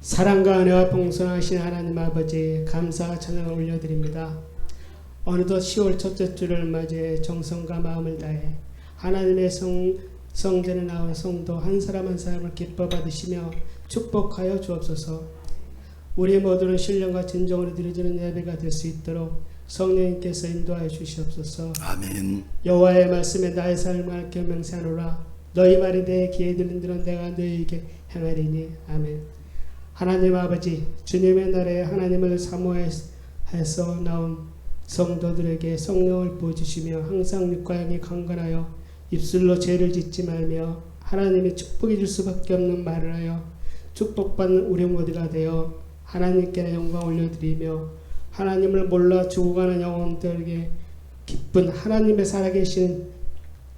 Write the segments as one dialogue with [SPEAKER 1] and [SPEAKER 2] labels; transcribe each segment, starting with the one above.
[SPEAKER 1] 사랑과 은혜와 풍성하신 하나님 아버지 감사와 찬양을 올려드립니다. 어느덧 10월 첫째 주를 맞이해 정성과 마음을 다해 하나님의 성전에 나온 성도 한 사람 한 사람을 기뻐 받으시며 축복하여 주옵소서. 우리 모두는 신령과 진정으로 드려지는 예배가 될 수 있도록 성령님께서 인도하여 주시옵소서.
[SPEAKER 2] 아멘.
[SPEAKER 1] 여호와의 말씀에 나의 삶을 알게 맹세하노라. 너희 말이 내 귀에 들린들은 내가 너희에게 행하리니. 아멘. 하나님 아버지, 주님의 나라에 하나님을 사모해서 나온 성도들에게 성령을 부어주시며 항상 육과 영이 강건하여 입술로 죄를 짓지 말며 하나님이 축복해 줄 수밖에 없는 말을 하여 축복받는 우리 모두가 되어 하나님께 영광 올려드리며 하나님을 몰라 죽어가는 영혼들에게 기쁜 하나님의 살아계신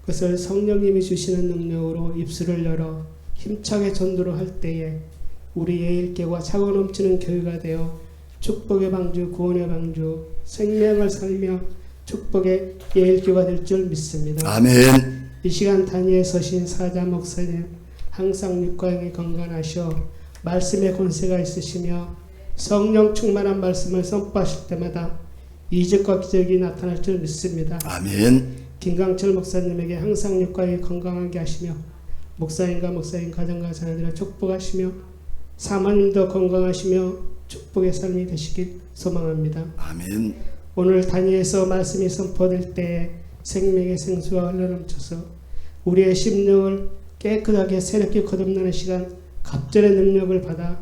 [SPEAKER 1] 것을 성령님이 주시는 능력으로 입술을 열어 힘차게 전도를 할 때에 우리의 일깨와 차고 넘치는 교회가 되어 축복의 방주, 구원의 방주, 생명을 살며 축복의 예일교가 될 줄 믿습니다.
[SPEAKER 2] 아멘.
[SPEAKER 1] 이 시간 단위에 서신 사자 목사님 항상 육과 영이 건강하셔 말씀의 권세가 있으시며 성령 충만한 말씀을 선포하실 때마다 이적과 기적이 나타날 줄 믿습니다.
[SPEAKER 2] 아멘.
[SPEAKER 1] 김강철 목사님에게 항상 육과 영이 건강하게 하시며 목사님과 목사님 가정과 자녀들을 축복하시며 사모님도 건강하시며 축복의 삶이 되시길 소망합니다.
[SPEAKER 2] 아멘.
[SPEAKER 1] 오늘 단위에서 말씀이 선포될 때에 생명의 생수가 흘러넘쳐서 우리의 심령을 깨끗하게 새롭게 거듭나는 시간 갑절의 능력을 받아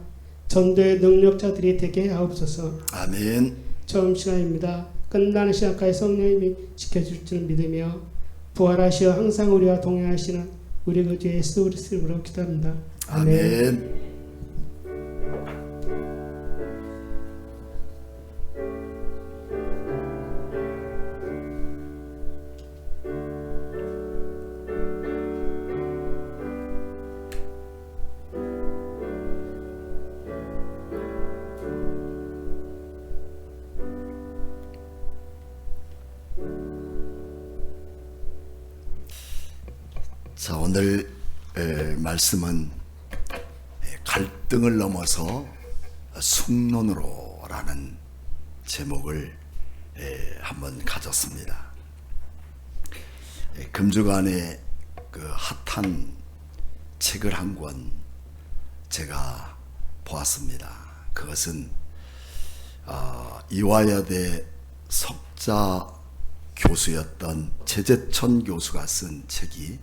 [SPEAKER 1] 전도의 능력자들이 되게 하옵소서.
[SPEAKER 2] 아멘.
[SPEAKER 1] 처음 시간입니다. 끝나는 시간까지 성령님이 지켜줄 줄 믿으며 부활하시어 항상 우리와 동행하시는 우리 그 주 예수 그리스도로 기도합니다. 아멘.
[SPEAKER 2] 아멘. 자, 오늘 말씀은 갈등을 넘어서 숙론으로라는 제목을 한번 가졌습니다. 금주간에 그 핫한 책을 한 권 제가 보았습니다. 그것은 이화여대 석자 교수였던 최재천 교수가 쓴 책이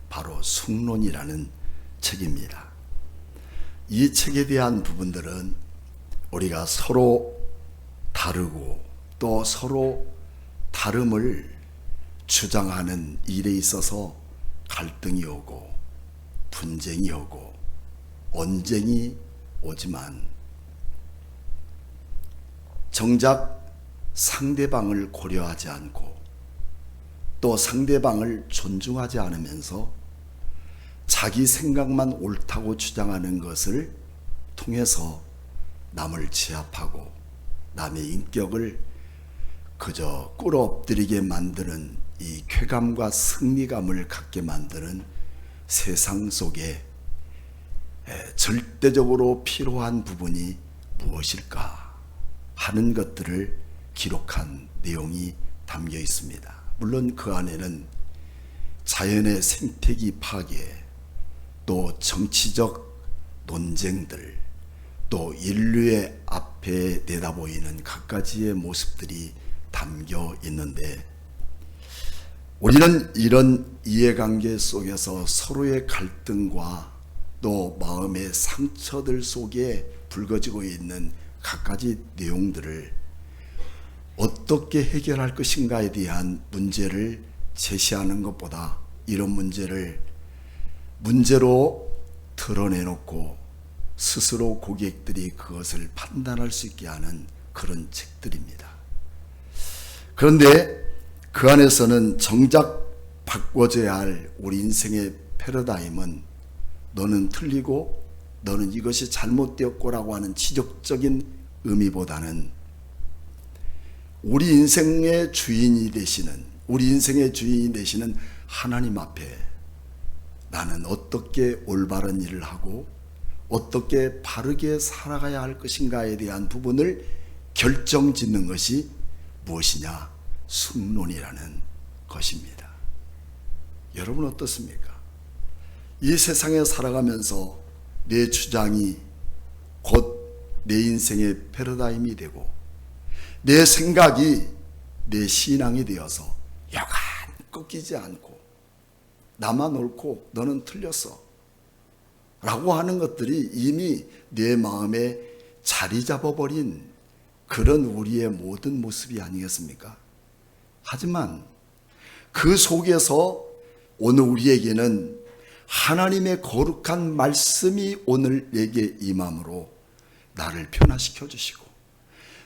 [SPEAKER 2] 바로 숙론이라는 책입니다. 이 책에 대한 부분들은 우리가 서로 다르고 또 서로 다름을 주장하는 일에 있어서 갈등이 오고 분쟁이 오고 언쟁이 오지만 정작 상대방을 고려하지 않고 또 상대방을 존중하지 않으면서 자기 생각만 옳다고 주장하는 것을 통해서 남을 제압하고 남의 인격을 그저 꿇어엎드리게 만드는 이 쾌감과 승리감을 갖게 만드는 세상 속에 절대적으로 필요한 부분이 무엇일까 하는 것들을 기록한 내용이 담겨 있습니다. 물론 그 안에는 자연의 생태계 파괴, 또 정치적 논쟁들, 또 인류의 앞에 내다보이는 각가지의 모습들이 담겨 있는데 우리는 이런 이해관계 속에서 서로의 갈등과 또 마음의 상처들 속에 불거지고 있는 각가지 내용들을 어떻게 해결할 것인가에 대한 문제를 제시하는 것보다 이런 문제로 드러내놓고 스스로 고객들이 그것을 판단할 수 있게 하는 그런 책들입니다. 그런데 그 안에서는 정작 바꿔줘야 할 우리 인생의 패러다임은 너는 틀리고 너는 이것이 잘못되었고라고 하는 지적적인 의미보다는 우리 인생의 주인이 되시는 하나님 앞에 나는 어떻게 올바른 일을 하고 어떻게 바르게 살아가야 할 것인가에 대한 부분을 결정짓는 것이 무엇이냐? 숙론이라는 것입니다. 여러분 어떻습니까? 이 세상에 살아가면서 내 주장이 곧 내 인생의 패러다임이 되고 내 생각이 내 신앙이 되어서 여간 꺾이지 않고 나만 옳고 너는 틀렸어 라고 하는 것들이 이미 내 마음에 자리 잡아버린 그런 우리의 모든 모습이 아니겠습니까? 하지만 그 속에서 오늘 우리에게는 하나님의 거룩한 말씀이 오늘 내게 임함으로 나를 변화시켜 주시고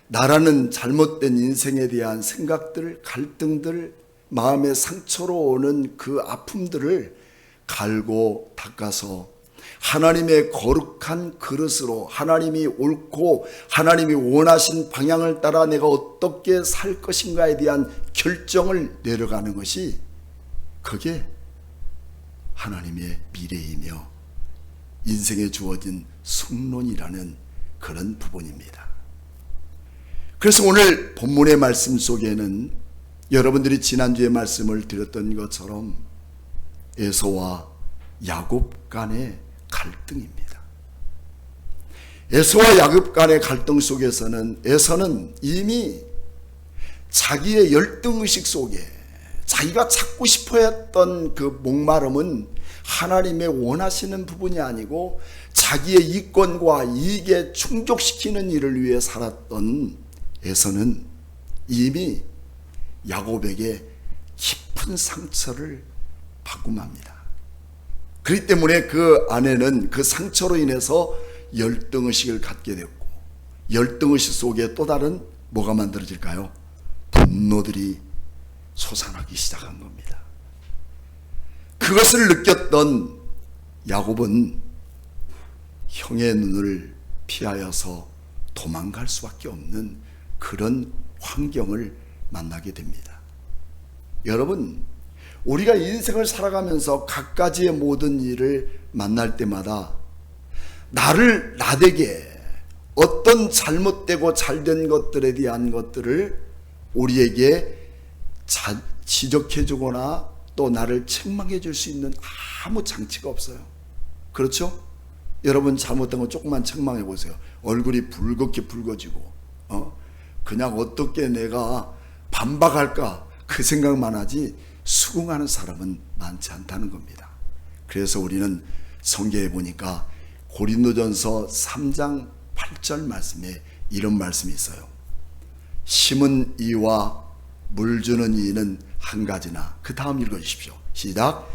[SPEAKER 2] 나라는 잘못된 인생에 대한 생각들, 갈등들, 마음의 상처로 오는 그 아픔들을 갈고 닦아서 하나님의 거룩한 그릇으로 하나님이 옳고 하나님이 원하신 방향을 따라 내가 어떻게 살 것인가에 대한 결정을 내려가는 것이 그게 하나님의 미래이며 인생에 주어진 숙론이라는 그런 부분입니다. 그래서 오늘 본문의 말씀 속에는 여러분들이 지난주에 말씀을 드렸던 것처럼 에서와 야곱 간의 갈등입니다. 에서와 야곱 간의 갈등 속에서는 에서는 이미 자기의 열등의식 속에 자기가 찾고 싶어 했던 그 목마름은 하나님의 원하시는 부분이 아니고 자기의 이권과 이익에 충족시키는 일을 위해 살았던 에서는 이미 야곱에게 깊은 상처를 받고 맙니다. 그렇기 때문에 그 아내는 그 상처로 인해서 열등의식을 갖게 됐고 열등의식 속에 또 다른 뭐가 만들어질까요? 분노들이 솟아나기 시작한 겁니다. 그것을 느꼈던 야곱은 형의 눈을 피하여서 도망갈 수밖에 없는 그런 환경을 만나게 됩니다. 여러분, 우리가 인생을 살아가면서 각가지의 모든 일을 만날 때마다 나되게 어떤 잘못되고 잘된 것들에 대한 것들을 우리에게 지적해 주거나 또 나를 책망해 줄 수 있는 아무 장치가 없어요. 그렇죠? 여러분 잘못된 거 조금만 책망해 보세요. 얼굴이 붉게 붉어지고 그냥 어떻게 내가 반박할까 그 생각만 하지 수긍하는 사람은 많지 않다는 겁니다. 그래서 우리는 성경에 보니까 고린도전서 3장 8절 말씀에 이런 말씀이 있어요. 심은 이와 물 주는 이는 한 가지나, 그 다음 읽어주십시오. 시작.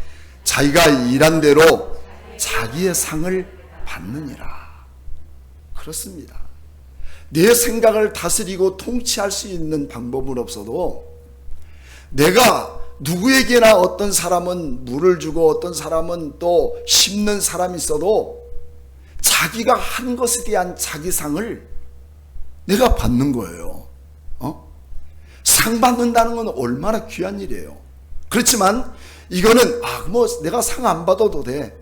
[SPEAKER 2] 자기가 일한 대로 자기의 상을 받느니라. 그렇습니다. 내 생각을 다스리고 통치할 수 있는 방법은 없어도 내가 누구에게나 어떤 사람은 물을 주고 어떤 사람은 또 심는 사람이 있어도 자기가 한 것에 대한 자기 상을 내가 받는 거예요. 상 받는다는 건 얼마나 귀한 일이에요. 그렇지만 이거는 뭐 내가 상 안 받아도 돼.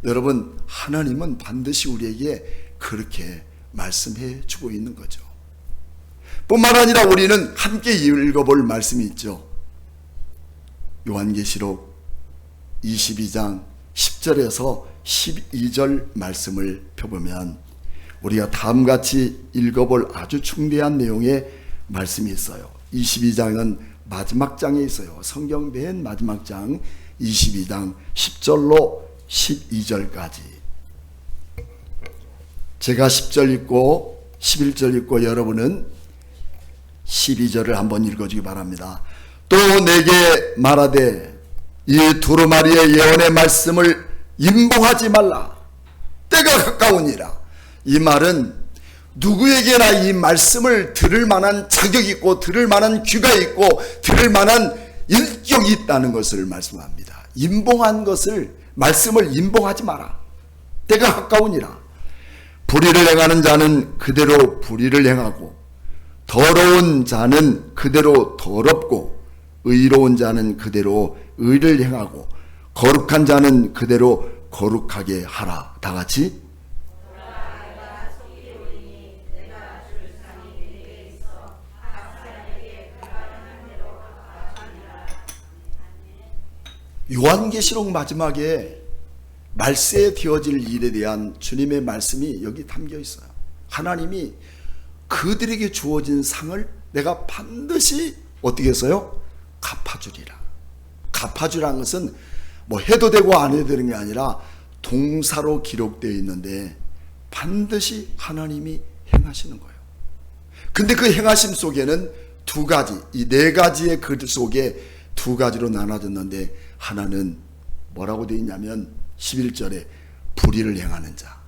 [SPEAKER 2] 여러분, 하나님은 반드시 우리에게 그렇게 말씀해 주고 있는 거죠. 뿐만 아니라 우리는 함께 읽어볼 말씀이 있죠. 요한계시록 22장 10절에서 12절 말씀을 펴보면 우리가 다음같이 읽어볼 아주 중대한 내용의 말씀이 있어요. 22장은 마지막 장에 있어요. 성경 맨 마지막 장 22장 10절로 12절까지. 제가 10절 읽고 11절 읽고 여러분은 12절을 한번 읽어주기 바랍니다. 또 내게 말하되 이 두루마리의 예언의 말씀을 임봉하지 말라. 때가 가까우니라. 이 말은 누구에게나 이 말씀을 들을 만한 자격이 있고 들을 만한 귀가 있고 들을 만한 인격이 있다는 것을 말씀합니다. 임봉한 것을, 말씀을 임봉하지 마라. 때가 가까우니라. 불의를 행하는 자는 그대로 불의를 행하고 더러운 자는 그대로 더럽고 의로운 자는 그대로 의를 행하고 거룩한 자는 그대로 거룩하게 하라. 다 같이 요한계시록 마지막에 말세에 되어질 일에 대한 주님의 말씀이 여기 담겨 있어요. 하나님이 그들에게 주어진 상을 내가 반드시 어떻게 했어요? 갚아주리라. 갚아주라는 것은 뭐 해도 되고 안 해도 되는 게 아니라 동사로 기록되어 있는데 반드시 하나님이 행하시는 거예요. 근데 그 행하심 속에는 두 가지, 이 네 가지의 글 속에 두 가지로 나눠졌는데 하나는 뭐라고 되어 있냐면 11절에 불의를 행하는 자,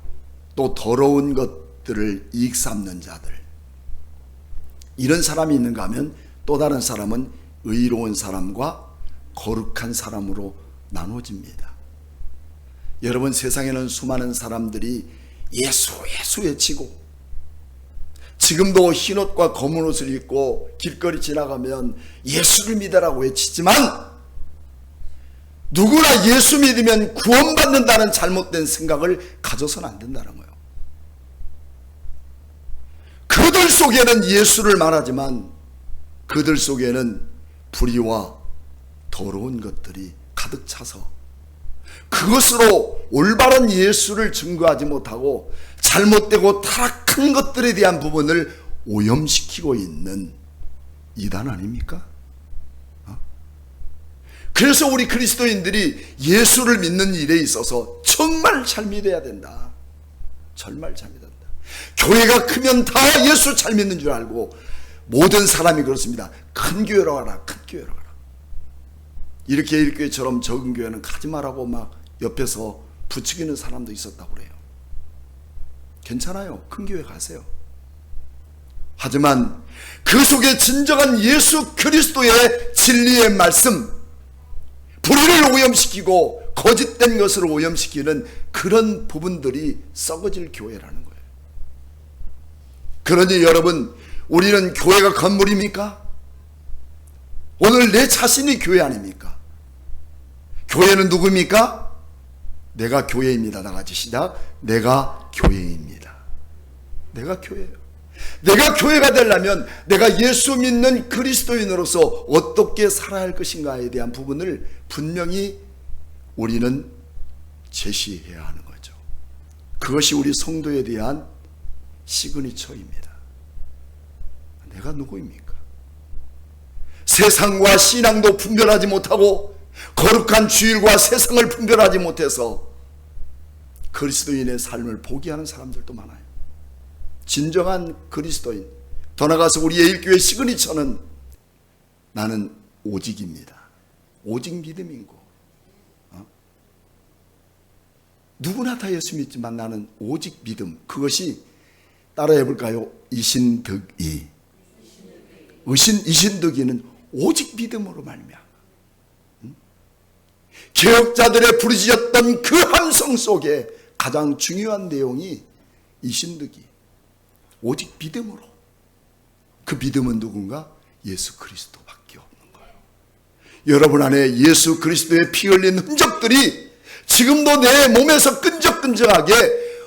[SPEAKER 2] 또 더러운 것들을 이익 삼는 자들, 이런 사람이 있는가 하면 또 다른 사람은 의로운 사람과 거룩한 사람으로 나눠집니다. 여러분, 세상에는 수많은 사람들이 예수 예수 외치고 지금도 흰옷과 검은 옷을 입고 길거리 지나가면 예수를 믿으라고 외치지만 누구나 예수 믿으면 구원받는다는 잘못된 생각을 가져서는 안 된다는 거예요. 그들 속에는 예수를 말하지만 그들 속에는 불의와 더러운 것들이 가득 차서 그것으로 올바른 예수를 증거하지 못하고 잘못되고 타락한 것들에 대한 부분을 오염시키고 있는 이단 아닙니까? 그래서 우리 그리스도인들이 예수를 믿는 일에 있어서 정말 잘 믿어야 된다. 정말 잘 믿어야 된다. 교회가 크면 다 예수 잘 믿는 줄 알고 모든 사람이 그렇습니다. 큰 교회로 가라, 큰 교회로 가라. 이렇게 일교회처럼 적은 교회는 가지 말라고 막 옆에서 부추기는 사람도 있었다고 그래요. 괜찮아요. 큰 교회 가세요. 하지만 그 속에 진정한 예수 그리스도의 진리의 말씀, 불의를 오염시키고 거짓된 것을 오염시키는 그런 부분들이 썩어질 교회라는 거예요. 그러니 여러분, 우리는 교회가 건물입니까? 오늘 내 자신이 교회 아닙니까? 교회는 누구입니까? 내가 교회입니다. 나같이 시작. 내가 교회입니다. 내가 교회예요. 내가 교회가 되려면 내가 예수 믿는 그리스도인으로서 어떻게 살아야 할 것인가에 대한 부분을 분명히 우리는 제시해야 하는 거죠. 그것이 우리 성도에 대한 시그니처입니다. 내가 누구입니까? 세상과 신앙도 분별하지 못하고 거룩한 주일과 세상을 분별하지 못해서 그리스도인의 삶을 포기하는 사람들도 많아요. 진정한 그리스도인, 더 나아가서 우리의 일교회 시그니처는 나는 오직입니다. 오직 믿음이고, 누구나 다 예수 믿지만 나는 오직 믿음, 그것이 따라해 볼까요? 이신득이. 이신득이는 오직 믿음으로 말미암아. 개혁자들의 부르짖었던 그 함성 속에 가장 중요한 내용이 이신득이, 오직 믿음으로. 그 믿음은 누군가? 예수 그리스도밖에 없는 거예요. 여러분 안에 예수 그리스도의 피 흘린 흔적들이 지금도 내 몸에서 끈적끈적하게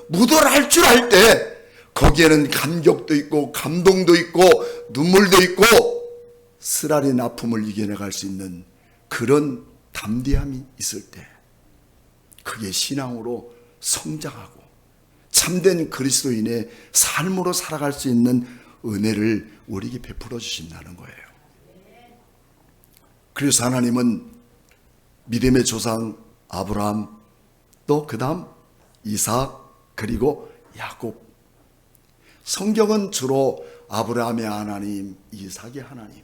[SPEAKER 2] 묻어날 줄 알 때 거기에는 감격도 있고 감동도 있고 눈물도 있고 쓰라린 아픔을 이겨내갈 수 있는 그런 담대함이 있을 때 그게 신앙으로 성장하고 참된 그리스도인의 삶으로 살아갈 수 있는 은혜를 우리에게 베풀어 주신다는 거예요. 그래서 하나님은 믿음의 조상 아브라함, 또 그 다음 이삭, 그리고 야곱. 성경은 주로 아브라함의 하나님, 이삭의 하나님,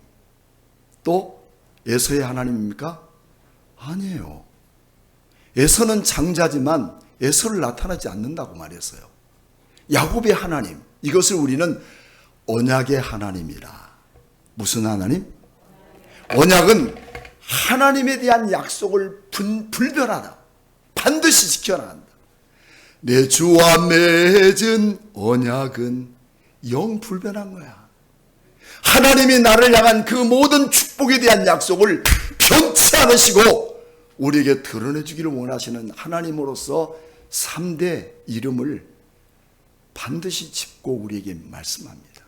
[SPEAKER 2] 또 에서의 하나님입니까? 아니에요. 에서는 장자지만 에서를 나타나지 않는다고 말했어요. 야곱의 하나님, 이것을 우리는 언약의 하나님이라. 무슨 하나님? 언약은 하나님에 대한 약속을 불변하다, 반드시 지켜나간다. 내 주와 맺은 언약은 영불변한 거야. 하나님이 나를 향한 그 모든 축복에 대한 약속을 변치 않으시고 우리에게 드러내 주기를 원하시는 하나님으로서 3대 이름을 반드시 짚고 우리에게 말씀합니다.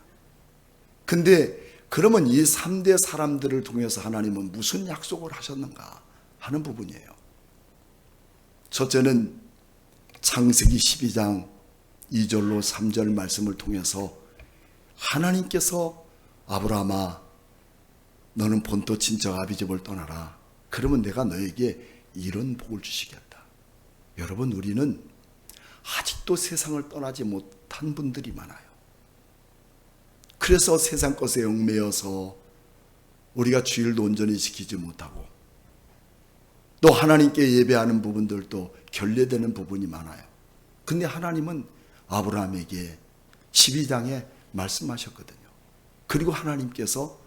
[SPEAKER 2] 근데 그러면 이 3대 사람들을 통해서 하나님은 무슨 약속을 하셨는가? 하는 부분이에요. 첫째는 창세기 12장 2절로 3절 말씀을 통해서 하나님께서 아브라함아 너는 본토 친척 아비집을 떠나라. 그러면 내가 너에게 이런 복을 주시겠다. 여러분, 우리는 아직도 세상을 떠나지 못한 분들이 많아요. 그래서 세상 것에 얽매여서 우리가 주일도 온전히 지키지 못하고 또 하나님께 예배하는 부분들도 결례되는 부분이 많아요. 근데 하나님은 아브라함에게 12장에 말씀하셨거든요. 그리고 하나님께서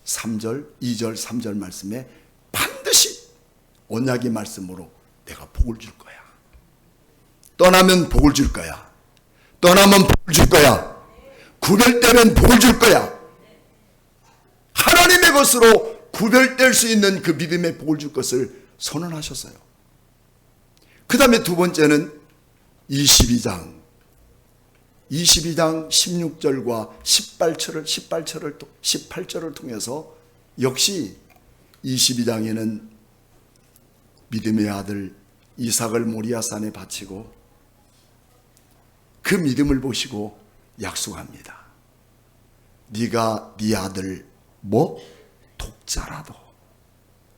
[SPEAKER 2] 3절, 2절, 3절 말씀에 반드시 언약의 말씀으로 내가 복을 줄 거야. 떠나면 복을 줄 거야. 떠나면 복을 줄 거야. 구별되면 복을 줄 거야. 하나님의 것으로 구별될 수 있는 그 믿음의 복을 줄 것을 선언하셨어요. 그 다음에 두 번째는 22장 16절과 18절을 통해서 역시 22장에는 믿음의 아들 이삭을 모리아산에 바치고 그 믿음을 보시고 약속합니다. 네가 네 아들 독자라도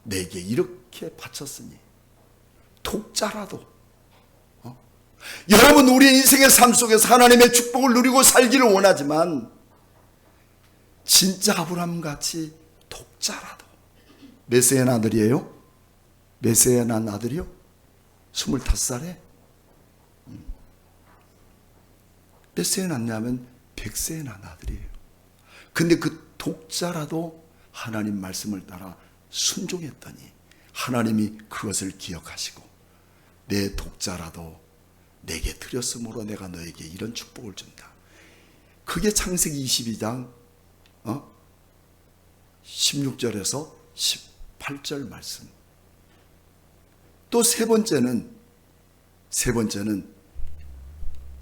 [SPEAKER 2] 내게 이렇게 바쳤으니 독자라도 여러분, 우리 인생의 삶 속에서 하나님의 축복을 누리고 살기를 원하지만 진짜 아브라함같이 독자라도 몇 세의 아들이에요? 몇 세의 난 아들이요? 25살에? 몇 세에 낳냐면 100세에 난 아들이에요. 근데 그 독자라도 하나님 말씀을 따라 순종했더니 하나님이 그것을 기억하시고 내 독자라도 내게 드렸으므로 내가 너에게 이런 축복을 준다. 그게 창세기 22장 16절에서 18절 말씀. 또 세 번째는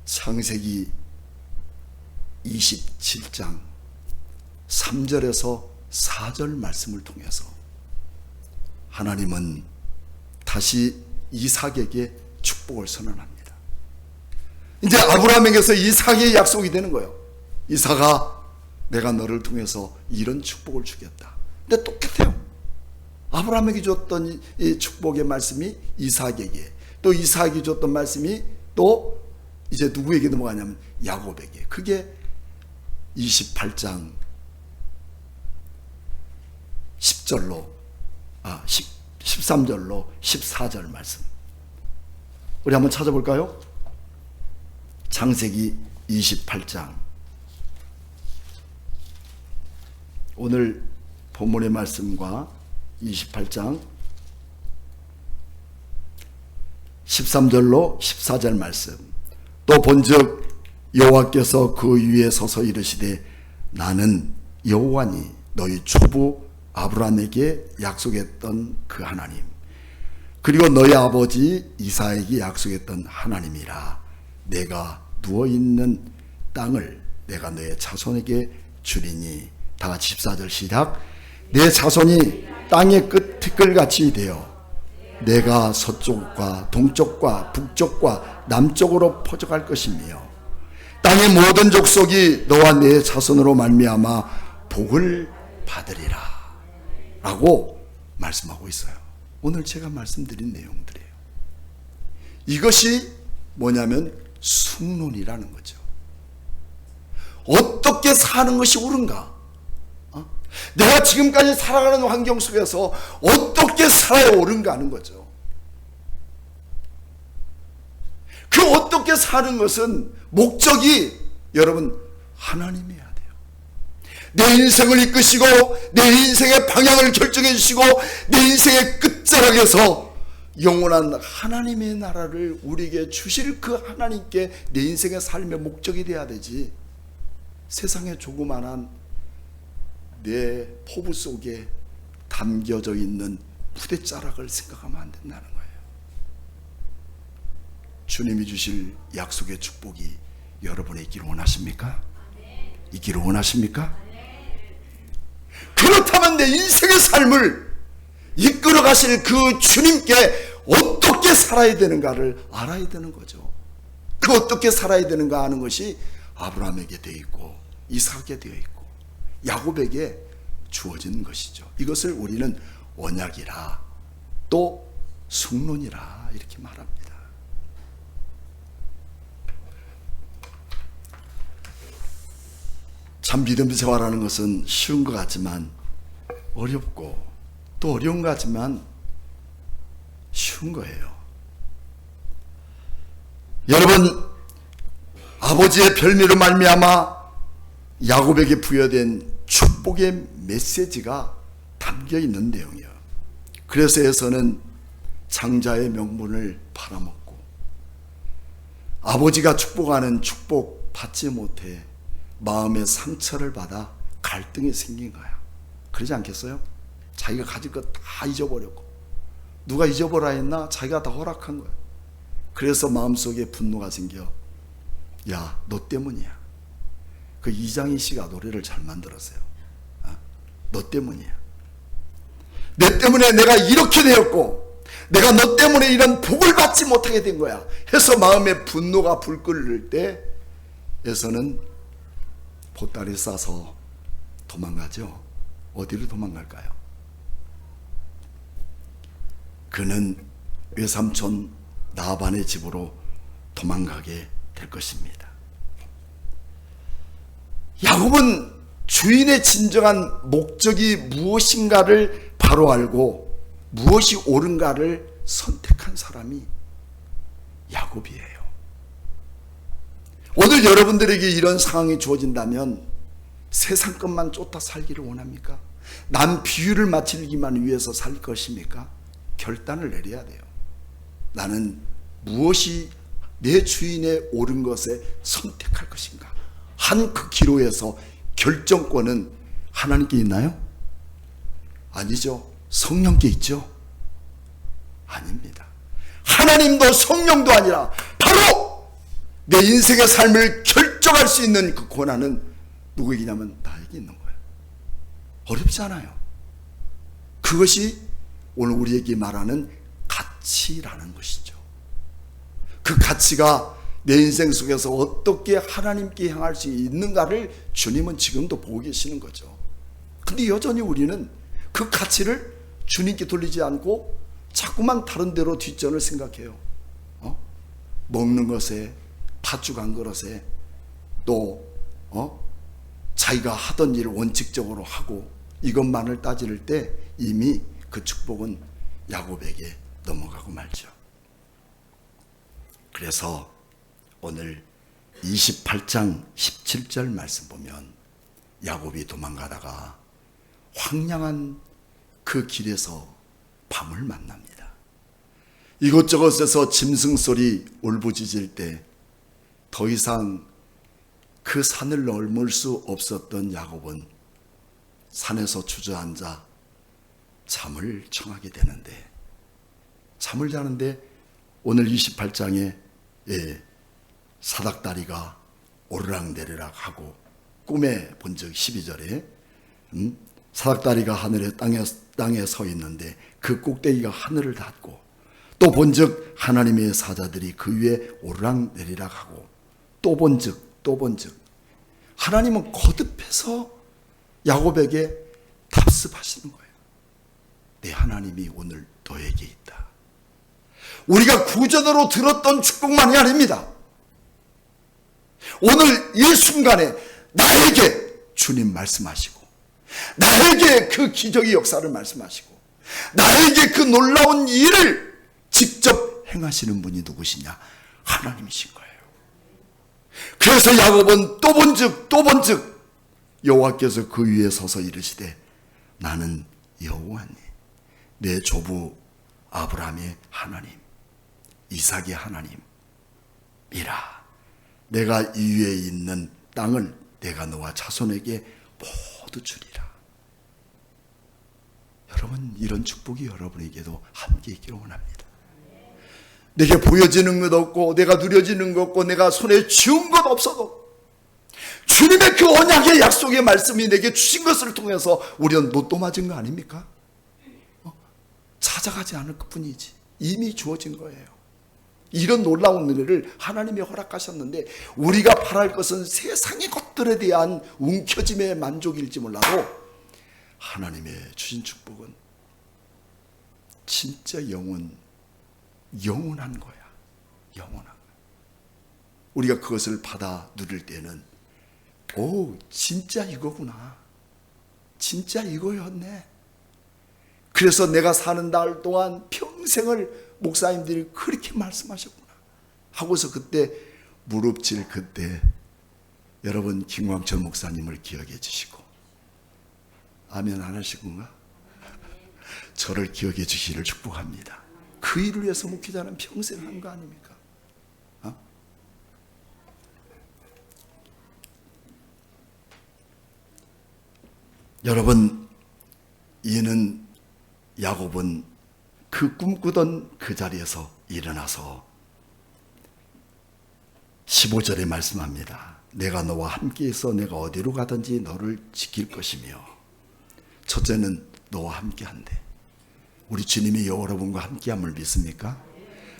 [SPEAKER 2] 창세기 27장 3절에서 4절 말씀을 통해서 하나님은 다시 이삭에게 축복을 선언합니다. 이제 아브라함에게서 이삭의 약속이 되는 거예요. 이삭아, 내가 너를 통해서 이런 축복을 주겠다. 근데 똑같아요. 아브라함에게 줬던 이 축복의 말씀이 이삭에게, 또 이삭이 줬던 말씀이 또 이제 누구에게 넘어가냐면 야곱에게. 그게 28장 13절로 14절 말씀. 우리 한번 찾아볼까요? 창세기 28장. 오늘 본문의 말씀과 28장 13절로 14절 말씀. 또 본즉 여호와께서 그 위에 서서 이르시되 나는 여호와니 너희 초부 아브라함에게 약속했던 그 하나님, 그리고 너희 아버지 이삭에게 약속했던 하나님이라. 내가 누워있는 땅을 내가 너의 자손에게 주리니. 다 같이 14절 시작. 내 자손이 땅의 티끌같이 되어 내가 서쪽과 동쪽과 북쪽과 남쪽으로 퍼져갈 것이며 땅의 모든 족속이 너와 내 자손으로 말미암아 복을 받으리라 라고 말씀하고 있어요. 오늘 제가 말씀드린 내용들이에요. 이것이 뭐냐면 숙론이라는 거죠. 어떻게 사는 것이 옳은가? 내가 지금까지 살아가는 환경 속에서 어떻게 살아야 옳은가 하는 거죠. 그 어떻게 사는 것은 목적이 여러분 하나님이어야 돼요. 내 인생을 이끄시고 내 인생의 방향을 결정해 주시고 내 인생의 끝자락에서 영원한 하나님의 나라를 우리에게 주실 그 하나님께 내 인생의 삶의 목적이 돼야 되지, 세상에 조그만한 내 포부 속에 담겨져 있는 부대자락을 생각하면 안 된다는 거예요. 주님이 주실 약속의 축복이 여러분의 있기를 원하십니까? 있기를 원하십니까? 그렇다면 내 인생의 삶을 이끌어 가실 그 주님께 어떻게 살아야 되는가를 알아야 되는 거죠. 그 어떻게 살아야 되는가 하는 것이 아브라함에게 되어 있고 이삭에게 되어 있고 야곱에게 주어진 것이죠. 이것을 우리는 언약이라 또 숙론이라 이렇게 말합니다. 참 믿음 생활하는 것은 쉬운 것 같지만 어렵고 또 어려운 것 같지만 쉬운 거예요. 여러분, 아버지의 별미로 말미암아 야곱에게 부여된 축복의 메시지가 담겨 있는 내용이에요. 그래서 에서는 장자의 명분을 팔아먹고 아버지가 축복하는 축복 받지 못해 마음의 상처를 받아 갈등이 생긴 거야. 그러지 않겠어요? 자기가 가진 것 다 잊어버렸고 누가 잊어버라 했나? 자기가 다 허락한 거야. 그래서 마음속에 분노가 생겨. 야, 너 때문이야. 그 이장희 씨가 노래를 잘 만들었어요. 너 때문이야. 내 때문에 내가 이렇게 되었고 내가 너 때문에 이런 복을 받지 못하게 된 거야 해서 마음에 분노가 불끓을 때에서는 보따리 싸서 도망가죠. 어디로 도망갈까요? 그는 외삼촌 나반의 집으로 도망가게 될 것입니다. 야곱은 주인의 진정한 목적이 무엇인가를 바로 알고 무엇이 옳은가를 선택한 사람이 야곱이에요. 오늘 여러분들에게 이런 상황이 주어진다면 세상 것만 쫓아 살기를 원합니까? 남 비유를 맞추기만 위해서 살 것입니까? 결단을 내려야 돼요. 나는 무엇이 내 주인의 옳은 것에 선택할 것인가? 한 그 기로에서 결정권은 하나님께 있나요? 아니죠. 성령께 있죠? 아닙니다. 하나님도 성령도 아니라 바로 내 인생의 삶을 결정할 수 있는 그 권한은 누구에게냐면 나에게 있는 거예요. 어렵지 않아요. 그것이 오늘 우리에게 말하는 가치라는 것이죠. 그 가치가 내 인생 속에서 어떻게 하나님께 향할 수 있는가를 주님은 지금도 보고 계시는 거죠. 근데 여전히 우리는 그 가치를 주님께 돌리지 않고 자꾸만 다른 데로 뒷전을 생각해요. 먹는 것에, 팥죽 한 그릇에, 또 자기가 하던 일을 원칙적으로 하고 이것만을 따질 때 이미 그 축복은 야곱에게 넘어가고 말죠. 그래서 오늘 28장 17절 말씀 보면 야곱이 도망가다가 황량한 그 길에서 밤을 만납니다. 이곳저곳에서 짐승 소리 울부짖을 때 더 이상 그 산을 넘을 수 없었던 야곱은 산에서 주저앉아 잠을 청하게 되는데, 잠을 자는데 오늘 28장에 사닥다리가 오르락내리락 하고 꿈에 본즉 12절에 사닥다리가 하늘에 땅에 서 있는데 그 꼭대기가 하늘을 닿고 또 본즉 하나님의 사자들이 그 위에 오르락내리락 하고 또 본즉 하나님은 거듭해서 야곱에게 답습하시는 거예요. 내 하나님이 오늘 너에게 있다. 우리가 구전으로 들었던 축복만이 아닙니다. 오늘 이 순간에 나에게 주님 말씀하시고 나에게 그 기적의 역사를 말씀하시고 나에게 그 놀라운 일을 직접 행하시는 분이 누구시냐? 하나님이신 거예요. 그래서 야곱은 또 본즉 여호와께서 그 위에 서서 이르시되 나는 여호와니 내 조부 아브라함의 하나님 이삭의 하나님이라. 내가 이 위에 있는 땅을 내가 너와 자손에게 모두 주리라. 여러분, 이런 축복이 여러분에게도 함께 있기를 원합니다. 내게 보여지는 것 없고 내가 누려지는 것 없고 내가 손에 쥐운 것 없어도 주님의 그 언약의 약속의 말씀이 내게 주신 것을 통해서 우리는 로또 맞은 거 아닙니까? 찾아가지 않을 뿐이지 이미 주어진 거예요. 이런 놀라운 은혜를 하나님이 허락하셨는데 우리가 바랄 것은 세상의 것들에 대한 움켜짐의 만족일지 몰라도 하나님의 주신 축복은 진짜 영원한 거야. 영원한 거야. 우리가 그것을 받아 누릴 때는 오, 진짜 이거구나. 진짜 이거였네. 그래서 내가 사는 날 동안 평생을 목사님들이 그렇게 말씀하셨구나 하고서 그때 무릎질 그때 여러분 김광철 목사님을 기억해 주시고 아멘 안 하시군가? 저를 기억해 주시기를 축복합니다. 그 일을 위해서 목회자는 평생 한 거 아닙니까? 여러분, 이는 야곱은 그 꿈꾸던 그 자리에서 일어나서 15절에 말씀합니다. 내가 너와 함께해서 내가 어디로 가든지 너를 지킬 것이며 첫째는 너와 함께한대. 우리 주님이 여러분과 함께함을 믿습니까?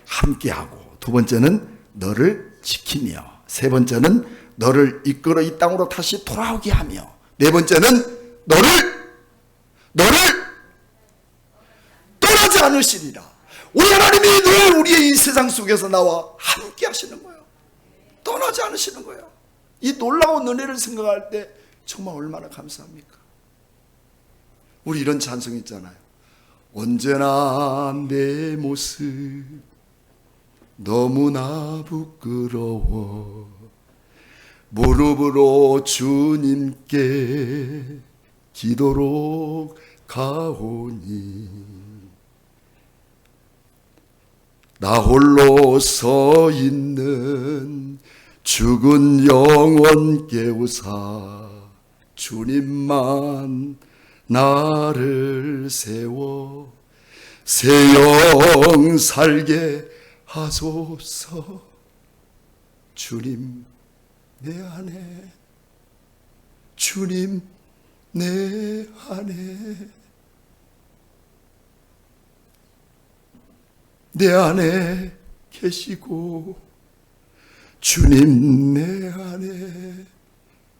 [SPEAKER 2] 함께하고 두 번째는 너를 지키며 세 번째는 너를 이끌어 이 땅으로 다시 돌아오게 하며 네 번째는 너를 떠나지 않으시리라. 우리 하나님이 늘 우리의 이 세상 속에서 나와 함께 하시는 거예요. 떠나지 않으시는 거예요. 이 놀라운 은혜를 생각할 때 정말 얼마나 감사합니까? 우리 이런 찬송 있잖아요. 언제나 내 모습 너무나 부끄러워 무릎으로 주님께 기도록 가오니 나 홀로 서 있는 죽은 영혼 깨우사 주님만 나를 세워 새 영 살게 하소서. 주님 내 안에 주님 내 안에 계시고 주님 내 안에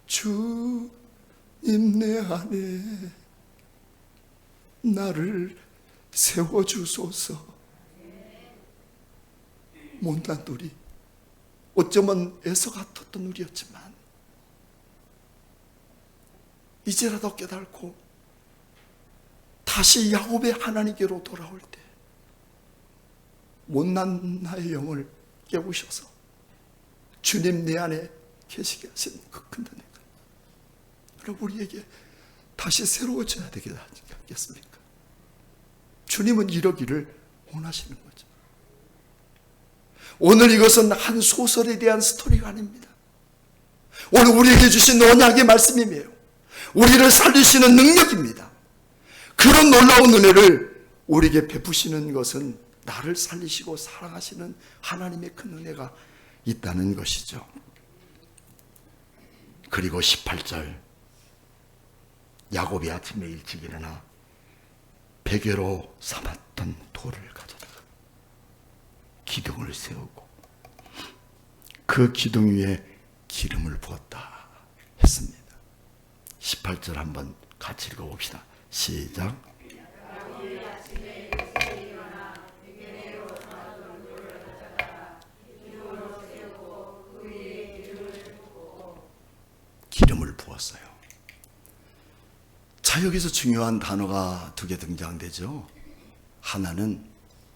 [SPEAKER 2] 주님 내 안에 나를 세워주소서. 못난 우리 어쩌면 애서 같았던 우리였지만 이제라도 깨닫고 다시 야곱의 하나님께로 돌아올 때 못난 나의 영을 깨우셔서 주님 내 안에 계시게 하신 그 큰 은혜가 여러분 우리에게 다시 새로워져야 되지 않겠습니까? 주님은 이러기를 원하시는 거죠. 오늘 이것은 한 소설에 대한 스토리가 아닙니다. 오늘 우리에게 주신 언약의 말씀이에요. 우리를 살리시는 능력입니다. 그런 놀라운 은혜를 우리에게 베푸시는 것은 나를 살리시고 사랑하시는 하나님의 큰 은혜가 있다는 것이죠. 그리고 18절 야곱이 아침에 일찍 일어나 베개로 삼았던 돌을 가져다가 기둥을 세우고 그 기둥 위에 기름을 부었다 했습니다. 18절 한번 같이 읽어봅시다. 시작. 기름을 부었어요. 자, 여기서 중요한 단어가 두 개 등장되죠. 하나는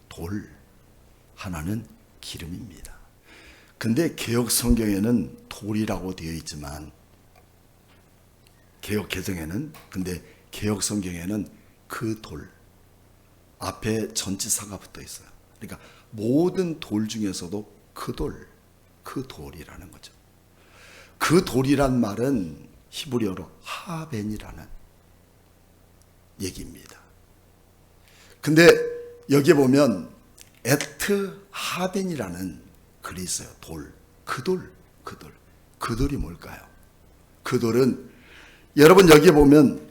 [SPEAKER 2] 돌, 하나는 기름입니다. 근데 개역 성경에는 돌이라고 되어 있지만 개역 개정에는 근데 개역 성경에는 그 돌 앞에 전치사가 붙어 있어요. 그러니까 모든 돌 중에서도 그 돌이라는 거죠. 그 돌이란 말은 히브리어로 하벤이라는 얘기입니다. 근데 여기에 보면 에트 하벤이라는 글이 있어요. 그 돌이 뭘까요? 그 돌은 여러분 여기에 보면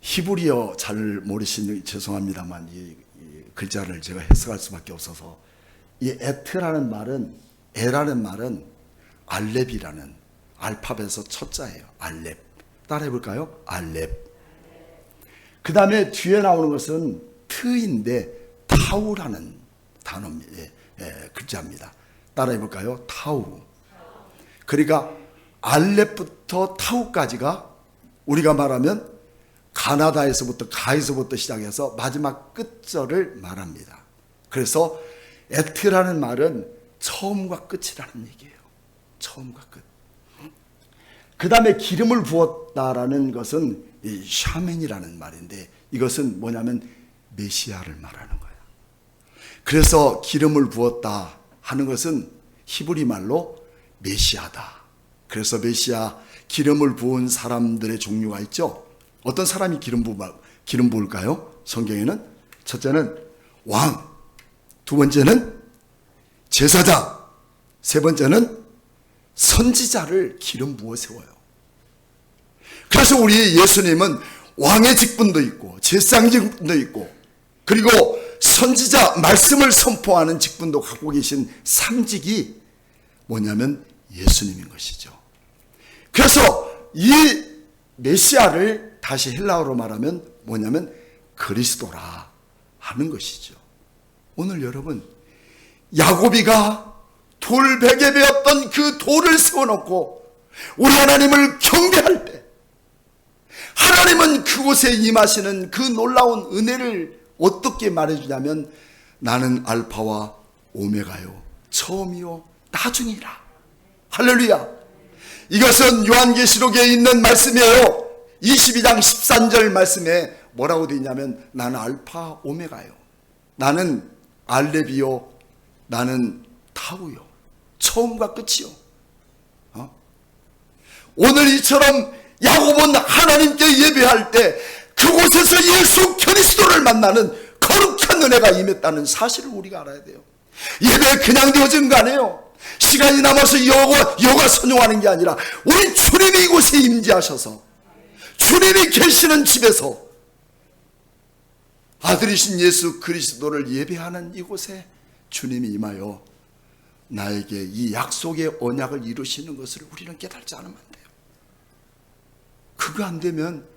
[SPEAKER 2] 히브리어 잘 모르시는 죄송합니다만 글자를 제가 해석할 수밖에 없어서 이 에트라는 말은 에라는 말은 알렙이라는 알파벳에서 첫자예요. 알렙. 따라해 볼까요? 알렙. 그 다음에 뒤에 나오는 것은 트인데 타우라는 단어입니다. 글자입니다. 따라해 볼까요? 타우. 그러니까 알렙부터 타우까지가 우리가 말하면 가나다에서부터 가에서부터 시작해서 마지막 끝절을 말합니다. 그래서 에트라는 말은 처음과 끝이라는 얘기예요. 처음과 끝. 그 다음에 기름을 부었다라는 것은 이 샤멘이라는 말인데 이것은 뭐냐면 메시아를 말하는 거예요. 그래서 기름을 부었다 하는 것은 히브리 말로 메시아다. 그래서 메시아 기름을 부은 사람들의 종류가 있죠. 어떤 사람이 기름 부을까요? 성경에는 첫째는 왕, 두 번째는 제사장, 세 번째는 선지자를 기름 부어 세워요. 그래서 우리 예수님은 왕의 직분도 있고 제사장 직분도 있고 그리고 선지자 말씀을 선포하는 직분도 갖고 계신 삼직이 뭐냐면 예수님인 것이죠. 그래서 이 메시아를 다시 헬라어로 말하면 뭐냐면 그리스도라 하는 것이죠. 오늘 여러분 야고비가 돌베개 베었던 그 돌을 세워놓고 우리 하나님을 경배할 때 하나님은 그곳에 임하시는 그 놀라운 은혜를 어떻게 말해주냐면 나는 알파와 오메가요 처음이요 나중이라. 할렐루야. 이것은 요한계시록에 있는 말씀이에요. 22장 13절 말씀에 뭐라고 되어 있냐면 나는 알파 오메가요. 나는 알렙이요 나는 타우요. 처음과 끝이요. 오늘 이처럼 야곱은 하나님께 예배할 때 그곳에서 예수 그리스도를 만나는 거룩한 은혜가 임했다는 사실을 우리가 알아야 돼요. 예배 그냥 되어진 거 아니에요. 시간이 남아서 여가 선용하는 게 아니라 우리 주님이 이곳에 임재하셔서 주님이 계시는 집에서 아들이신 예수 그리스도를 예배하는 이곳에 주님이 임하여 나에게 이 약속의 언약을 이루시는 것을 우리는 깨달지 않으면 안 돼요. 그거 안 되면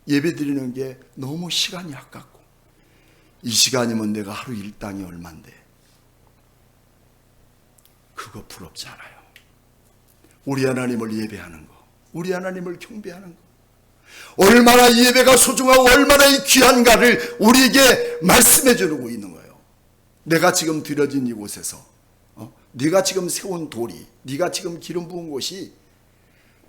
[SPEAKER 2] 예배 드리는 게 너무 시간이 아깝고 이 시간이면 내가 하루 일당이 얼만데 그거 부럽지 않아요. 우리 하나님을 예배하는 거, 우리 하나님을 경배하는 거, 얼마나 이 예배가 소중하고 얼마나 이 귀한가를 우리에게 말씀해 주고 있는 거예요. 내가 지금 드려진 이곳에서 네가 지금 세운 돌이, 네가 지금 기름 부은 곳이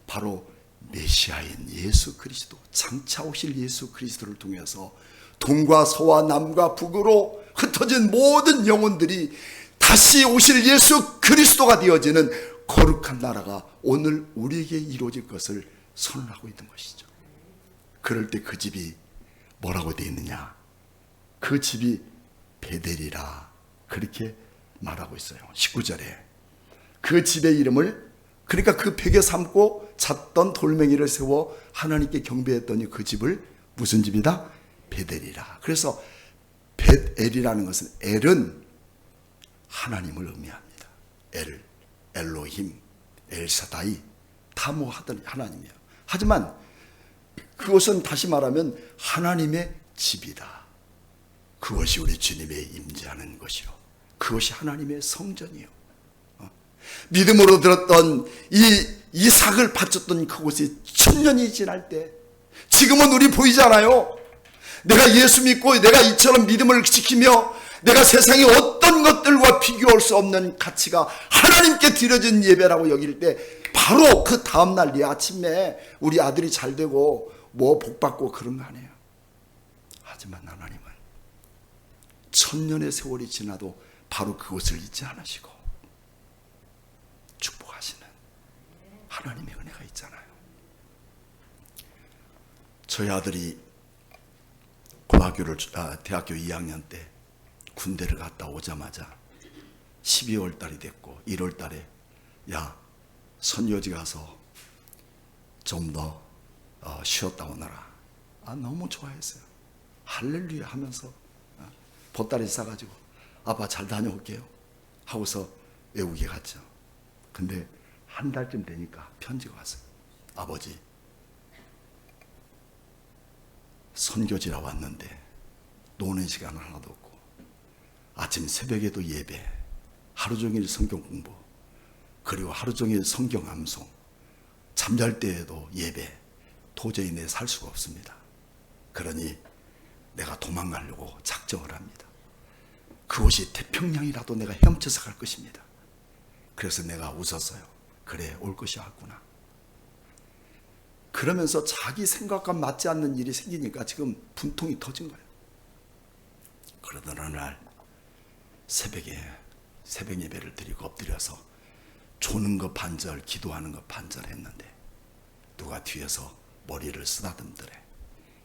[SPEAKER 2] 바로 메시아인 예수 그리스도, 장차 오실 예수 그리스도를 통해서 동과 서와 남과 북으로 흩어진 모든 영혼들이 다시 오실 예수 그리스도가 되어지는 거룩한 나라가 오늘 우리에게 이루어질 것을 선언하고 있는 것이죠. 그럴 때 그 집이 뭐라고 되어 있느냐? 그 집이 베델이라 그렇게 말하고 있어요. 19절에 그 집의 이름을, 그러니까 그 벽에 삼고 잤던 돌멩이를 세워 하나님께 경배했더니 그 집을 무슨 집이다? 베델이라. 그래서 벳엘이라는 것은 엘은 하나님을 의미합니다. 엘로힘, 엘사다이 다 뭐 하던 하나님이에요. 하지만 그것은 다시 말하면 하나님의 집이다. 그것이 우리 주님의 임재하는 것이요, 그것이 하나님의 성전이요. 믿음으로 들었던 이 이삭을 바쳤던 그곳이 1000년이 지날 때 지금은 우리 보이잖아요. 내가 예수 믿고 내가 이처럼 믿음을 지키며 내가 세상의 어떤 것들과 비교할 수 없는 가치가 하나님께 드려진 예배라고 여길 때 바로 그 다음날 네 아침에 우리 아들이 잘 되고 뭐 복받고 그런 거 아니에요. 하지만 하나님은 1000년의 세월이 지나도 바로 그것을 잊지 않으시고 축복하시는 하나님의 은혜가 있잖아요. 저희 아들이 대학교 2학년 때 군대를 갔다 오자마자 12월 달이 됐고 1월 달에 야 선교지 가서 좀 더 쉬었다 오너라. 너무 좋아했어요. 할렐루야 하면서 보따리 싸가지고 아빠 잘 다녀올게요 하고서 외국에 갔죠. 근데 한 달쯤 되니까 편지가 왔어요. 아버지, 선교지라 왔는데 노는 시간 하나도 없고 아침 새벽에도 예배, 하루 종일 성경 공부, 그리고 하루 종일 성경 암송, 잠잘 때에도 예배, 도저히 내 살 수가 없습니다. 그러니 내가 도망가려고 작정을 합니다. 그곳이 태평양이라도 내가 헤엄쳐서 갈 것입니다. 그래서 내가 웃었어요. 그래, 올 것이 왔구나. 그러면서 자기 생각과 맞지 않는 일이 생기니까 지금 분통이 터진 거예요. 그러던 어느 날 새벽에 새벽 예배를 드리고 엎드려서 조는 것 반절, 기도하는 것 반절 했는데 누가 뒤에서 머리를 쓰다듬더래.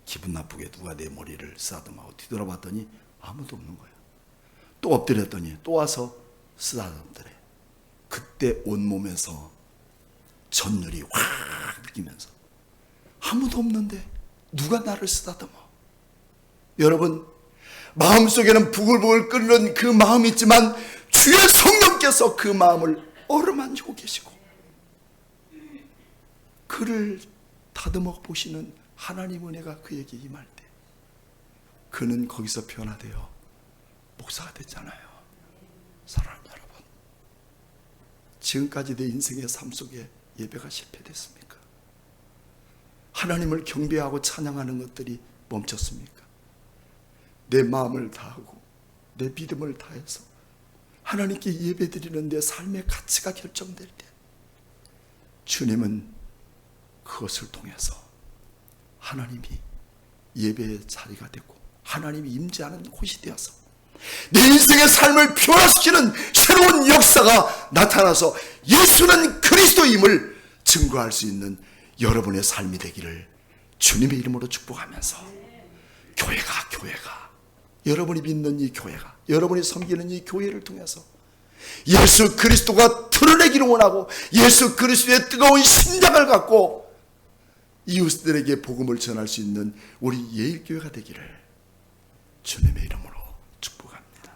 [SPEAKER 2] 기분 나쁘게 누가 내 머리를 쓰다듬하고 뒤돌아봤더니 아무도 없는 거야. 또 엎드렸더니 또 와서 쓰다듬더래. 그때 온몸에서 전율이 확 느끼면서 아무도 없는데 누가 나를 쓰다듬어. 여러분, 마음속에는 부글부글 끓는 그 마음이 있지만 주의 성령께서 그 마음을 어루만지고 계시고 그를 다듬어 보시는 하나님 은혜가 그에게 임할 때 그는 거기서 변화되어 목사가 됐잖아요. 사랑하는 여러분, 지금까지 내 인생의 삶 속에 예배가 실패됐습니까? 하나님을 경배하고 찬양하는 것들이 멈췄습니까? 내 마음을 다하고 내 믿음을 다해서 하나님께 예배드리는 내 삶의 가치가 결정될 때 주님은 그것을 통해서 하나님이 예배의 자리가 되고 하나님이 임재하는 곳이 되어서 내 인생의 삶을 변화시키는 새로운 역사가 나타나서 예수는 그리스도임을 증거할 수 있는 여러분의 삶이 되기를 주님의 이름으로 축복하면서 교회가 여러분이 믿는 이 교회가 여러분이 섬기는 이 교회를 통해서 예수 그리스도가 드러내기를 원하고 예수 그리스도의 뜨거운 심장을 갖고 이웃들에게 복음을 전할 수 있는 우리 예일교회가 되기를 주님의 이름으로 축복합니다.